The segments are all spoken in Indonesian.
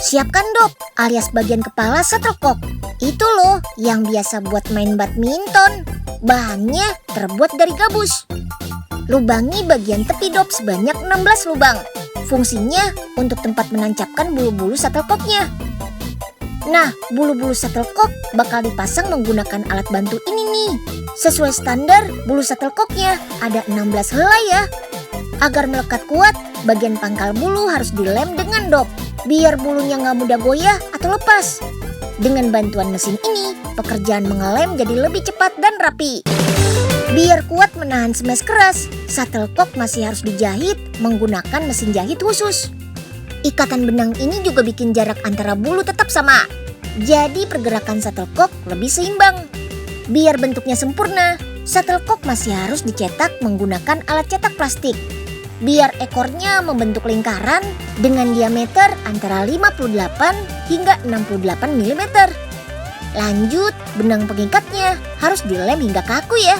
Siapkan dop alias bagian kepala shuttlecock. Itu loh yang biasa buat main badminton. Bahannya terbuat dari gabus. Lubangi bagian tepi dop sebanyak 16 lubang. Fungsinya untuk tempat menancapkan bulu-bulu shuttlecocknya. Nah, bulu-bulu shuttlecock bakal dipasang menggunakan alat bantu ini nih. Sesuai standar, bulu shuttlecocknya ada 16 helai ya. Agar melekat kuat, bagian pangkal bulu harus dilem dengan dop, biar bulunya nggak mudah goyah atau lepas. Dengan bantuan mesin ini, pekerjaan mengelem jadi lebih cepat dan rapi. Biar kuat menahan smash keras, shuttlecock masih harus dijahit menggunakan mesin jahit khusus. Ikatan benang ini juga bikin jarak antara bulu tetap sama. Jadi pergerakan shuttlecock lebih seimbang. Biar bentuknya sempurna, shuttlecock masih harus dicetak menggunakan alat cetak plastik. Biar ekornya membentuk lingkaran dengan diameter antara 58 hingga 68 mm. Lanjut, benang pengikatnya harus dilem hingga kaku ya.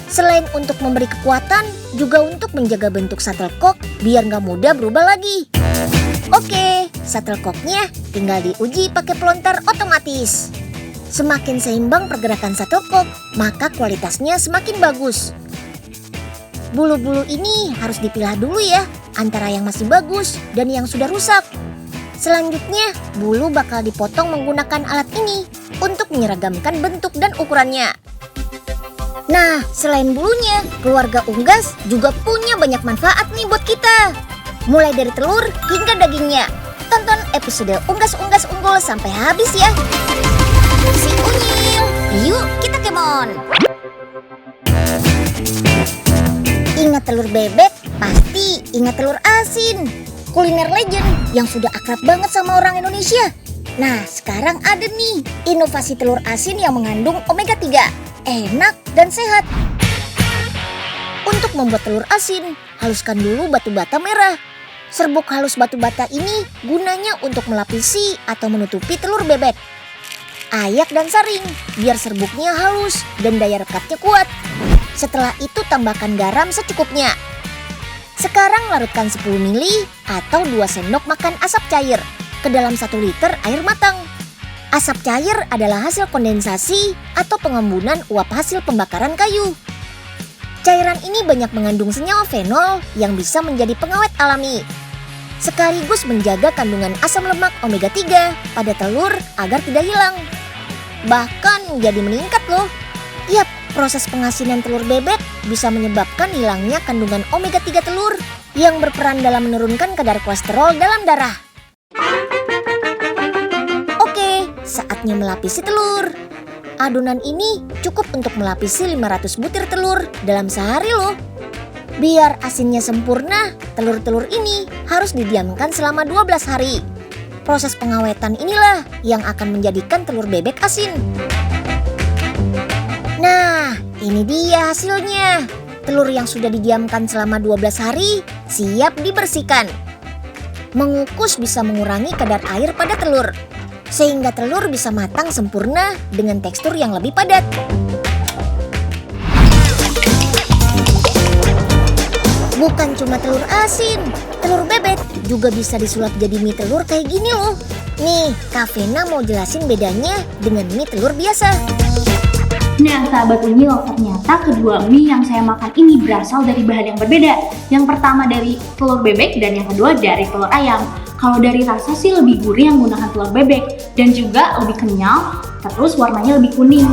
Selain untuk memberi kekuatan, juga untuk menjaga bentuk shuttlecock biar nggak mudah berubah lagi. Oke, shuttlecocknya tinggal diuji pakai pelontar otomatis. Semakin seimbang pergerakan shuttlecock, maka kualitasnya semakin bagus. Bulu-bulu ini harus dipilah dulu ya, antara yang masih bagus dan yang sudah rusak. Selanjutnya, bulu bakal dipotong menggunakan alat ini untuk menyeragamkan bentuk dan ukurannya. Nah, selain bulunya, keluarga unggas juga punya banyak manfaat nih buat kita. Mulai dari telur hingga dagingnya. Tonton episode unggas-unggas unggul sampai habis ya. Si Unyil, yuk kita kemon. Ingat telur bebek, pasti ingat telur asin. Kuliner legend yang sudah akrab banget sama orang Indonesia. Nah, sekarang ada nih inovasi telur asin yang mengandung omega 3. Enak dan sehat. Untuk membuat telur asin, haluskan dulu batu bata merah. Serbuk halus batu bata ini gunanya untuk melapisi atau menutupi telur bebek. Ayak dan saring biar serbuknya halus dan daya rekatnya kuat. Setelah itu tambahkan garam secukupnya. Sekarang larutkan 10 ml atau 2 sendok makan asap cair ke dalam 1 liter air matang. Asap cair adalah hasil kondensasi atau pengembunan uap hasil pembakaran kayu. Cairan ini banyak mengandung senyawa fenol yang bisa menjadi pengawet alami. Sekaligus menjaga kandungan asam lemak omega 3 pada telur agar tidak hilang. Bahkan jadi meningkat loh. Yap, proses pengasinan telur bebek bisa menyebabkan hilangnya kandungan omega 3 telur yang berperan dalam menurunkan kadar kolesterol dalam darah. Oke, saatnya melapisi telur. Adonan ini cukup untuk melapisi 500 butir telur dalam sehari loh. Biar asinnya sempurna, telur-telur ini harus didiamkan selama 12 hari. Proses pengawetan inilah yang akan menjadikan telur bebek asin. Nah, ini dia hasilnya. Telur yang sudah didiamkan selama 12 hari siap dibersihkan. Mengukus bisa mengurangi kadar air pada telur, sehingga telur bisa matang sempurna dengan tekstur yang lebih padat. Bukan cuma telur asin, telur bebek juga bisa disulap jadi mie telur kayak gini loh. Nih, Kak Vena mau jelasin bedanya dengan mie telur biasa. Nah, sahabat Unyil, ternyata kedua mie yang saya makan ini berasal dari bahan yang berbeda. Yang pertama dari telur bebek dan yang kedua dari telur ayam. Kalau dari rasa sih lebih gurih yang menggunakan telur bebek dan juga lebih kenyal, terus warnanya lebih kuning.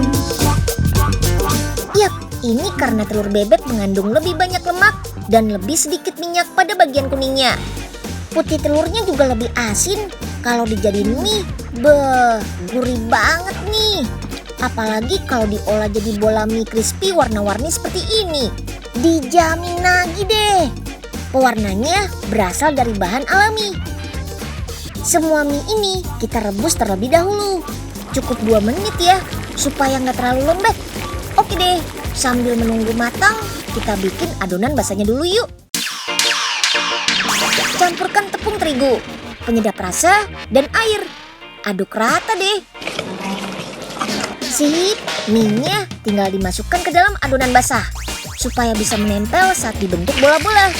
Yap, ini karena telur bebek mengandung lebih banyak lemak dan lebih sedikit minyak pada bagian kuningnya. Putih telurnya juga lebih asin. Kalau dijadiin mie, gurih banget nih. Apalagi kalau diolah jadi bola mie crispy warna-warni seperti ini. Dijamin lagi deh, pewarnanya berasal dari bahan alami. Semua mie ini kita rebus terlebih dahulu. Cukup 2 menit ya, supaya nggak terlalu lembek. Oke deh, sambil menunggu matang, kita bikin adonan basahnya dulu yuk. Campurkan tepung terigu, penyedap rasa, dan air. Aduk rata deh. Sip, mie-nya tinggal dimasukkan ke dalam adonan basah supaya bisa menempel saat dibentuk bola-bola.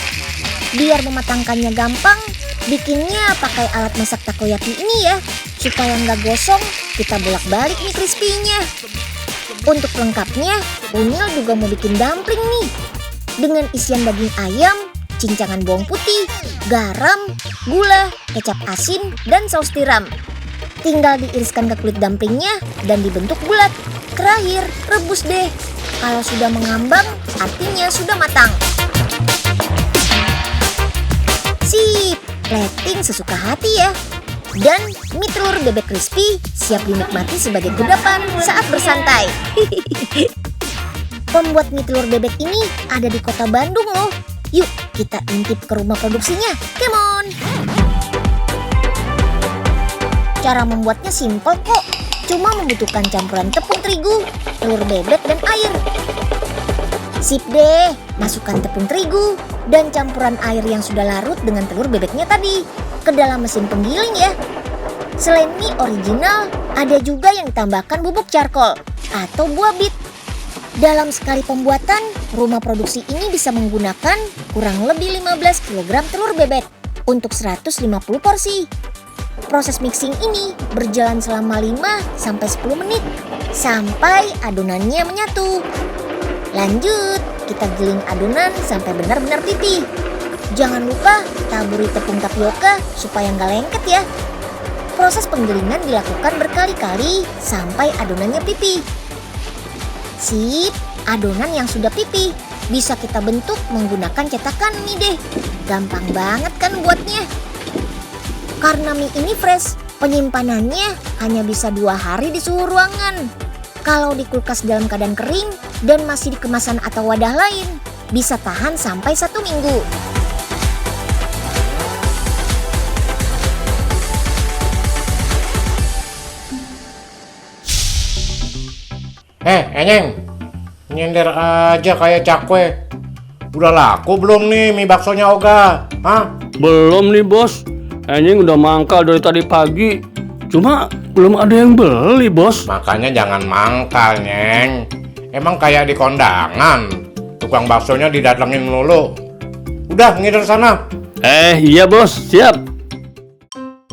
Biar mematangkannya gampang, bikinnya pakai alat masak takoyaki ini ya. Supaya nggak gosong, kita bolak-balik nih crispy-nya. Untuk lengkapnya, Unyil juga mau bikin dumpling nih. Dengan isian daging ayam, cincangan bawang putih, garam, gula, kecap asin, dan saus tiram. Tinggal diiriskan ke kulit dumplingnya dan dibentuk bulat. Terakhir, rebus deh. Kalau sudah mengambang, artinya sudah matang. Sip, plating sesuka hati ya. Dan mie telur bebek crispy siap dinikmati sebagai kudapan saat bersantai. Pembuat mie telur bebek ini ada di kota Bandung loh. Yuk kita intip ke rumah produksinya, come on. Cara membuatnya simpel kok. Cuma membutuhkan campuran tepung terigu, telur bebek, dan air. Sip deh, masukkan tepung terigu dan campuran air yang sudah larut dengan telur bebeknya tadi ke dalam mesin penggiling ya. Selain mie original, ada juga yang ditambahkan bubuk charcoal atau buah bit. Dalam sekali pembuatan, rumah produksi ini bisa menggunakan kurang lebih 15 kg telur bebek untuk 150 porsi. Proses mixing ini berjalan selama 5-10 menit sampai adonannya menyatu. Lanjut, kita giling adonan sampai benar-benar pipih. Jangan lupa taburi tepung tapioka supaya nggak lengket ya. Proses penggilingan dilakukan berkali-kali sampai adonannya pipih. Sip, adonan yang sudah pipih bisa kita bentuk menggunakan cetakan mie deh. Gampang banget kan buatnya. Karena mie ini fresh, penyimpanannya hanya bisa 2 hari di suhu ruangan. Kalau di kulkas dalam keadaan kering dan masih di kemasan atau wadah lain, bisa tahan sampai 1 minggu. Enyeng, nyender aja kayak cakwe. Udah laku belum nih mie baksonya Oga? Hah? Belum nih bos, Enyeng udah mangkal dari tadi pagi. Cuma belum ada yang beli bos. Makanya jangan mangkal, Nyeng. Emang kayak di kondangan, tukang baksonya didatengin melulu. Udah, ngider sana. Iya bos, siap.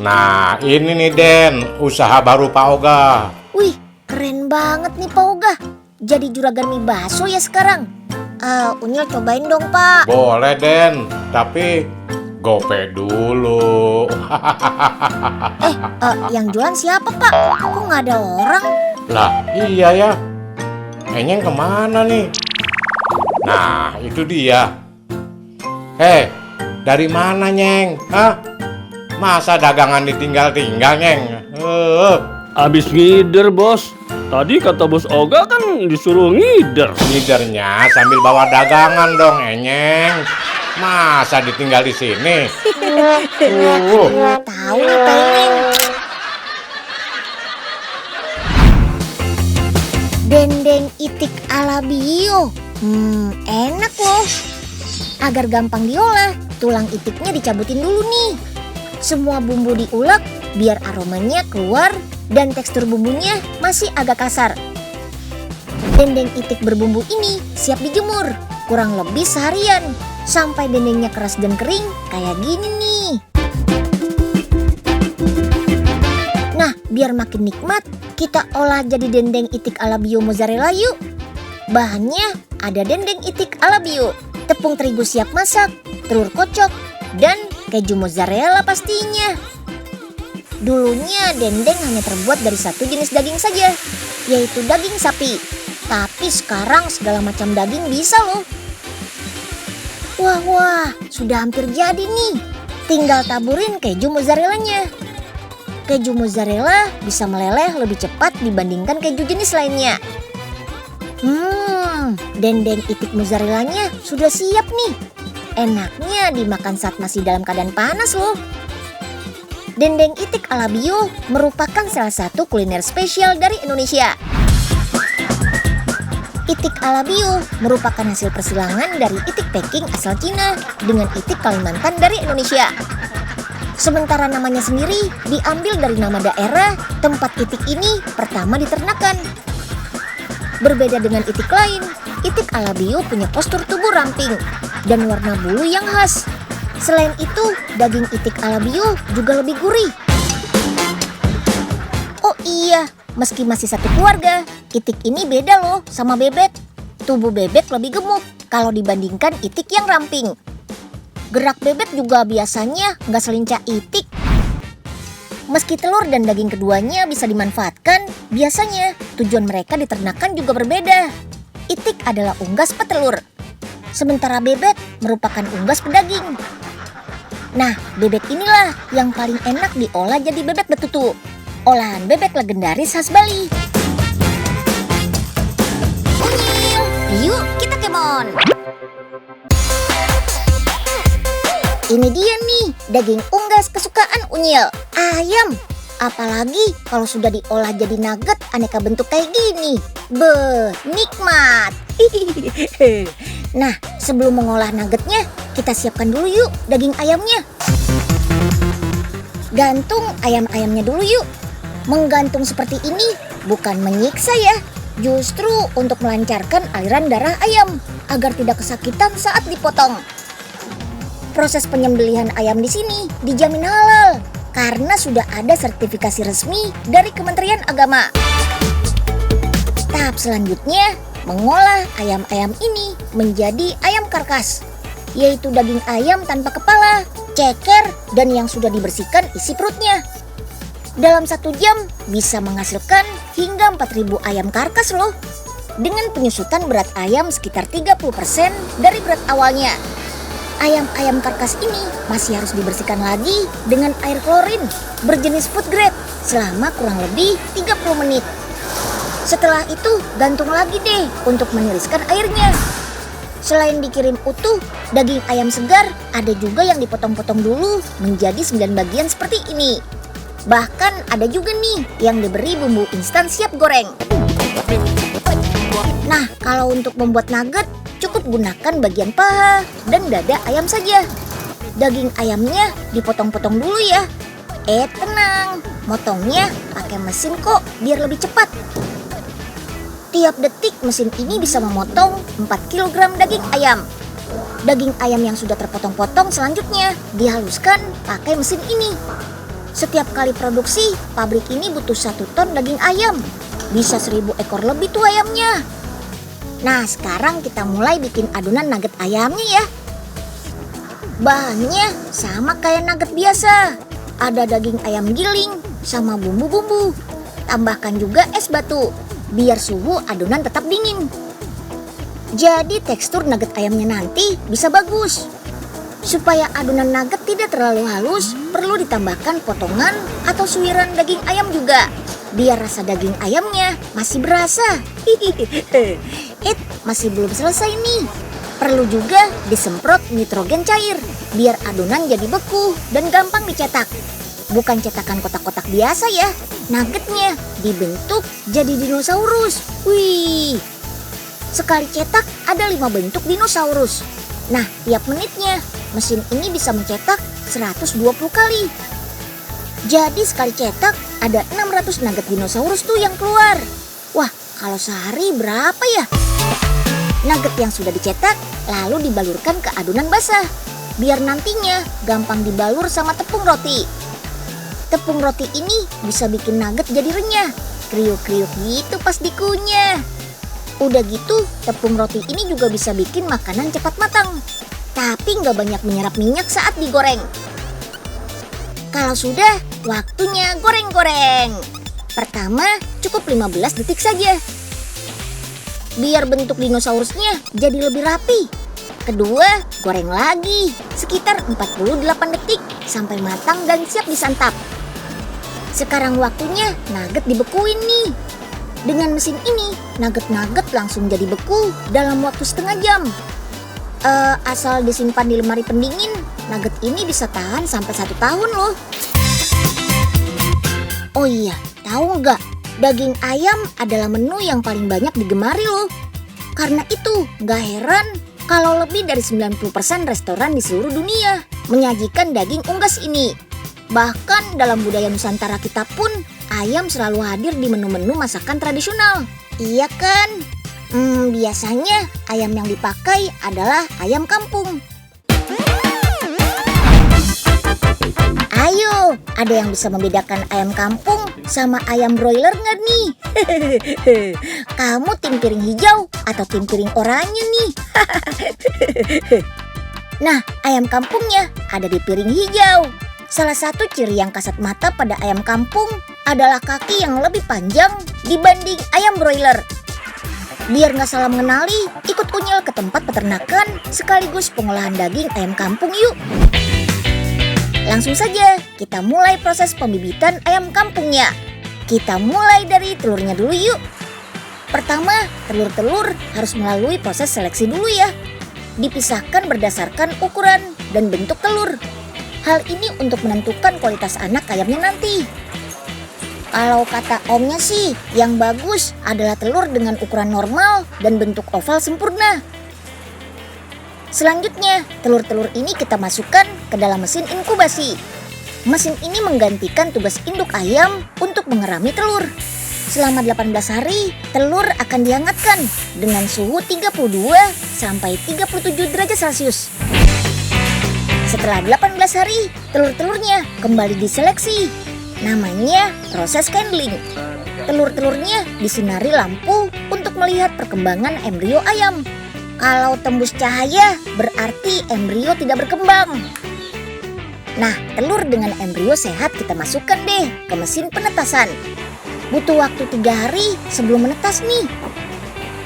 Nah, ini nih Den, usaha baru Pak Oga. Wih, keren banget nih Pak Oga. Jadi juragan mie bakso ya sekarang. Unyil cobain dong Pak. Boleh Den, tapi gope dulu. Yang jualan siapa Pak? Kok nggak ada orang? Lah, iya ya. Enyeng kemana nih? Nah, itu dia. Dari mana Nyeng? Hah? Masa dagangan ditinggal-tinggal Nyeng? Abis ngider bos. Tadi kata bos Oga kan disuruh ngider. Ngidernya sambil bawa dagangan dong, Enyeng. Masa ditinggal di sini? Tahu pengen. Dendeng itik ala bio. Enak loh. Agar gampang diolah, tulang itiknya dicabutin dulu nih. Semua bumbu diulek biar aromanya keluar dan tekstur bumbunya masih agak kasar. Dendeng itik berbumbu ini siap dijemur kurang lebih seharian sampai dendengnya keras dan kering kayak gini nih. Nah, biar makin nikmat, kita olah jadi dendeng itik ala bio mozzarella yuk. Bahannya ada dendeng itik ala bio, tepung terigu siap masak, telur kocok, dan keju mozzarella pastinya. Dulunya dendeng hanya terbuat dari satu jenis daging saja, yaitu daging sapi. Tapi sekarang segala macam daging bisa loh. Wah, sudah hampir jadi nih. Tinggal taburin keju mozzarellanya. Keju mozzarella bisa meleleh lebih cepat dibandingkan keju jenis lainnya. Dendeng itik mozzarellanya sudah siap nih. Enaknya dimakan saat masih dalam keadaan panas loh. Dendeng itik ala bio merupakan salah satu kuliner spesial dari Indonesia. Itik ala bio merupakan hasil persilangan dari itik Peking asal Cina dengan itik Kalimantan dari Indonesia. Sementara namanya sendiri diambil dari nama daerah tempat itik ini pertama diternakan. Berbeda dengan itik lain, itik ala bio punya postur tubuh ramping dan warna bulu yang khas. Selain itu, daging itik ala bio juga lebih gurih. Oh iya, meski masih satu keluarga, itik ini beda loh sama bebek. Tubuh bebek lebih gemuk kalau dibandingkan itik yang ramping. Gerak bebek juga biasanya nggak selincah itik. Meski telur dan daging keduanya bisa dimanfaatkan, biasanya tujuan mereka di ternakan juga berbeda. Itik adalah unggas petelur, sementara bebek merupakan unggas pedaging. Nah, bebek inilah yang paling enak diolah jadi bebek betutu, olahan bebek legendaris khas Bali. Unyil, yuk kita kemon. Ini dia nih, daging unggas kesukaan Unyil, ayam. Apalagi kalau sudah diolah jadi nugget aneka bentuk kayak gini. Beuh, nikmat. Nah, sebelum mengolah nuggetnya, kita siapkan dulu yuk daging ayamnya. Gantung ayam-ayamnya dulu yuk. Menggantung seperti ini bukan menyiksa ya, justru untuk melancarkan aliran darah ayam agar tidak kesakitan saat dipotong. Proses penyembelihan ayam di sini dijamin halal karena sudah ada sertifikasi resmi dari Kementerian Agama. Tahap selanjutnya, mengolah ayam-ayam ini menjadi ayam karkas, yaitu daging ayam tanpa kepala, ceker, dan yang sudah dibersihkan isi perutnya. Dalam 1 jam bisa menghasilkan hingga 4.000 ayam karkas loh, dengan penyusutan berat ayam sekitar 30% dari berat awalnya. Ayam-ayam karkas ini masih harus dibersihkan lagi dengan air klorin berjenis food grade selama kurang lebih 30 menit. Setelah itu gantung lagi deh untuk meniriskan airnya. Selain dikirim utuh, daging ayam segar ada juga yang dipotong-potong dulu menjadi 9 bagian seperti ini. Bahkan ada juga nih yang diberi bumbu instan siap goreng. Nah, kalau untuk membuat nugget, cukup gunakan bagian paha dan dada ayam saja. Daging ayamnya dipotong-potong dulu ya. Tenang, motongnya pakai mesin kok biar lebih cepat. Tiap detik mesin ini bisa memotong 4 kg daging ayam. Daging ayam yang sudah terpotong-potong selanjutnya dihaluskan pakai mesin ini. Setiap kali produksi, pabrik ini butuh 1 ton daging ayam. Bisa 1000 ekor lebih tuh ayamnya. Nah, sekarang kita mulai bikin adonan nugget ayamnya ya. Bahannya sama kayak nugget biasa. Ada daging ayam giling sama bumbu-bumbu. Tambahkan juga es batu, biar suhu adonan tetap dingin. Jadi tekstur nugget ayamnya nanti bisa bagus. Supaya adonan nugget tidak terlalu halus, perlu ditambahkan potongan atau suiran daging ayam juga, biar rasa daging ayamnya masih berasa. Masih belum selesai nih. Perlu juga disemprot nitrogen cair, biar adonan jadi beku dan gampang dicetak. Bukan cetakan kotak-kotak biasa ya. Nuggetnya dibentuk jadi dinosaurus. Wih. Sekali cetak ada 5 bentuk dinosaurus. Nah, tiap menitnya mesin ini bisa mencetak 120 kali. Jadi sekali cetak ada 600 nugget dinosaurus tuh yang keluar. Wah, kalau sehari berapa ya? Nugget yang sudah dicetak lalu dibalurkan ke adonan basah, biar nantinya gampang dibalur sama tepung roti. Tepung roti ini bisa bikin nugget jadi renyah, kriuk-kriuk gitu pas dikunyah. Udah gitu, tepung roti ini juga bisa bikin makanan cepat matang, tapi nggak banyak menyerap minyak saat digoreng. Kalau sudah, waktunya goreng-goreng. Pertama, cukup 15 detik saja, biar bentuk dinosaurusnya jadi lebih rapi. Kedua, goreng lagi sekitar 48 detik sampai matang dan siap disantap. Sekarang waktunya nugget dibekuin nih. Dengan mesin ini, nugget-nugget langsung jadi beku dalam waktu setengah jam. Asal disimpan di lemari pendingin, nugget ini bisa tahan sampai 1 tahun loh. Oh iya, tahu nggak? Daging ayam adalah menu yang paling banyak digemari loh. Karena itu, nggak heran kalau lebih dari 90% restoran di seluruh dunia menyajikan daging unggas ini. Bahkan dalam budaya Nusantara kita pun, ayam selalu hadir di menu-menu masakan tradisional. Iya kan? Biasanya ayam yang dipakai adalah ayam kampung. Ada yang bisa membedakan ayam kampung sama ayam broiler nggak nih? Kamu tim piring hijau atau tim piring oranye nih? Nah, ayam kampungnya ada di piring hijau. Salah satu ciri yang kasat mata pada ayam kampung adalah kaki yang lebih panjang dibanding ayam broiler. Biar nggak salah mengenali, ikut Unyil ke tempat peternakan sekaligus pengolahan daging ayam kampung yuk. Langsung saja kita mulai proses pembibitan ayam kampungnya. Kita mulai dari telurnya dulu yuk. Pertama, telur-telur harus melalui proses seleksi dulu ya. Dipisahkan berdasarkan ukuran dan bentuk telur. Hal ini untuk menentukan kualitas anak ayamnya nanti. Kalau kata omnya sih, yang bagus adalah telur dengan ukuran normal dan bentuk oval sempurna. Selanjutnya, telur-telur ini kita masukkan ke dalam mesin inkubasi. Mesin ini menggantikan tugas induk ayam untuk mengerami telur. Selama 18 hari, telur akan dihangatkan dengan suhu 32 sampai 37 derajat Celcius. Setelah 18 hari, telur-telurnya kembali diseleksi. Namanya proses candling. Telur-telurnya disinari lampu untuk melihat perkembangan embrio ayam. Kalau tembus cahaya, berarti embrio tidak berkembang. Nah, telur dengan embrio sehat kita masukkan deh ke mesin penetasan. Butuh waktu 3 hari sebelum menetas nih.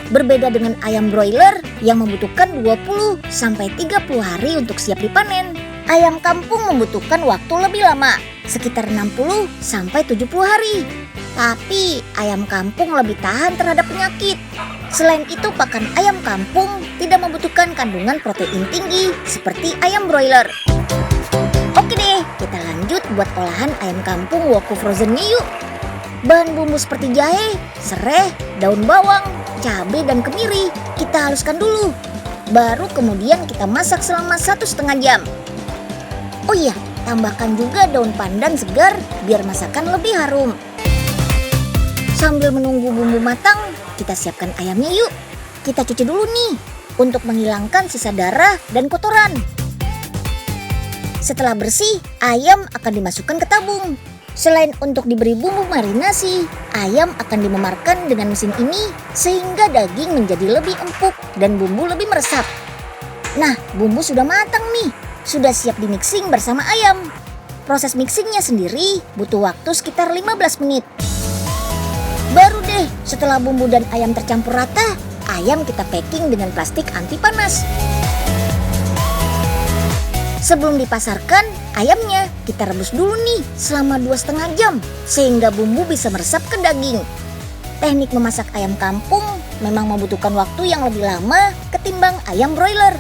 Berbeda dengan ayam broiler yang membutuhkan 20 sampai 30 hari untuk siap dipanen. Ayam kampung membutuhkan waktu lebih lama, sekitar 60 sampai 70 hari. Tapi ayam kampung lebih tahan terhadap penyakit. Selain itu, pakan ayam kampung tidak membutuhkan kandungan protein tinggi seperti ayam broiler. Oke deh, kita lanjut buat olahan ayam kampung woku frozen nih yuk. Bahan bumbu seperti jahe, serai, daun bawang, cabai dan kemiri kita haluskan dulu. Baru kemudian kita masak selama 1,5 jam. Oh iya, tambahkan juga daun pandan segar biar masakan lebih harum. Sambil menunggu bumbu matang, kita siapkan ayamnya yuk. Kita cuci dulu nih untuk menghilangkan sisa darah dan kotoran. Setelah bersih, ayam akan dimasukkan ke tabung. Selain untuk diberi bumbu marinasi, ayam akan dimemarkan dengan mesin ini sehingga daging menjadi lebih empuk dan bumbu lebih meresap. Nah, bumbu sudah matang nih, sudah siap di mixing bersama ayam. Proses mixingnya sendiri butuh waktu sekitar 15 menit. Baru deh, setelah bumbu dan ayam tercampur rata, ayam kita packing dengan plastik anti panas. Sebelum dipasarkan, ayamnya kita rebus dulu nih selama 2,5 jam sehingga bumbu bisa meresap ke daging. Teknik memasak ayam kampung memang membutuhkan waktu yang lebih lama ketimbang ayam broiler.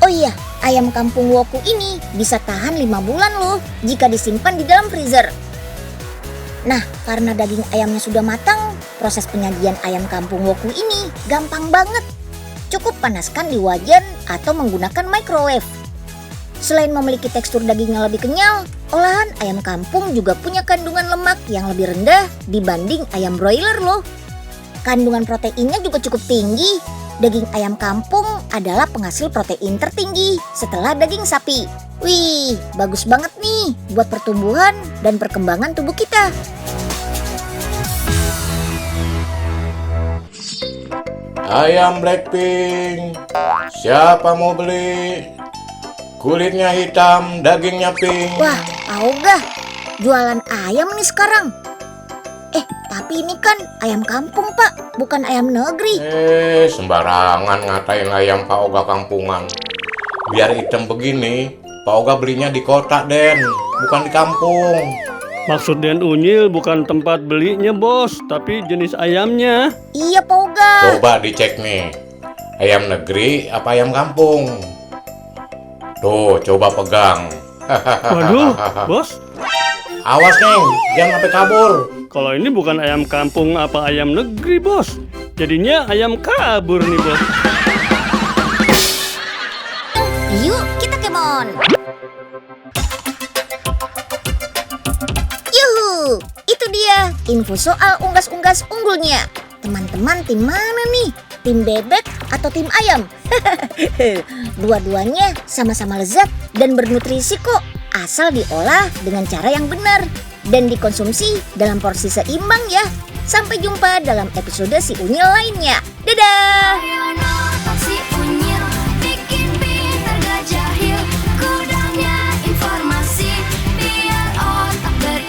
Oh iya, ayam kampung woku ini bisa tahan 5 bulan loh jika disimpan di dalam freezer. Nah, karena daging ayamnya sudah matang, proses penyajian ayam kampung woku ini gampang banget. Cukup panaskan di wajan atau menggunakan microwave. Selain memiliki tekstur dagingnya lebih kenyal, olahan ayam kampung juga punya kandungan lemak yang lebih rendah dibanding ayam broiler loh. Kandungan proteinnya juga cukup tinggi. Daging ayam kampung adalah penghasil protein tertinggi setelah daging sapi. Wih, bagus banget nih buat pertumbuhan dan perkembangan tubuh kita. Ayam Blackpink, siapa mau beli? Kulitnya hitam, dagingnya pink. Wah, Auga, jualan ayam nih sekarang. Tapi ini kan ayam kampung, Pak, bukan ayam negeri. Sembarangan ngatain ayam Pak Oga kampungan. Biar hitam begini, Pak Oga belinya di kota, Den, bukan di kampung. Maksud Den Unyil bukan tempat belinya, Bos, tapi jenis ayamnya. Iya, Pak Oga. Coba dicek nih, ayam negeri apa ayam kampung? Tuh, coba pegang. Waduh, Bos, Awas, Neng, jangan sampai kabur. kalau ini bukan ayam kampung apa ayam negeri, Bos. Jadinya ayam kabur nih, Bos. Yuk, kita kemon. Yuhu, itu dia info soal unggas-unggas unggulnya. Teman-teman tim mana nih? Tim bebek atau tim ayam? Dua-duanya sama-sama lezat dan bernutrisi kok. asal diolah dengan cara yang benar dan dikonsumsi dalam porsi seimbang ya. Sampai jumpa dalam episode Si Unyil lainnya. Dadah!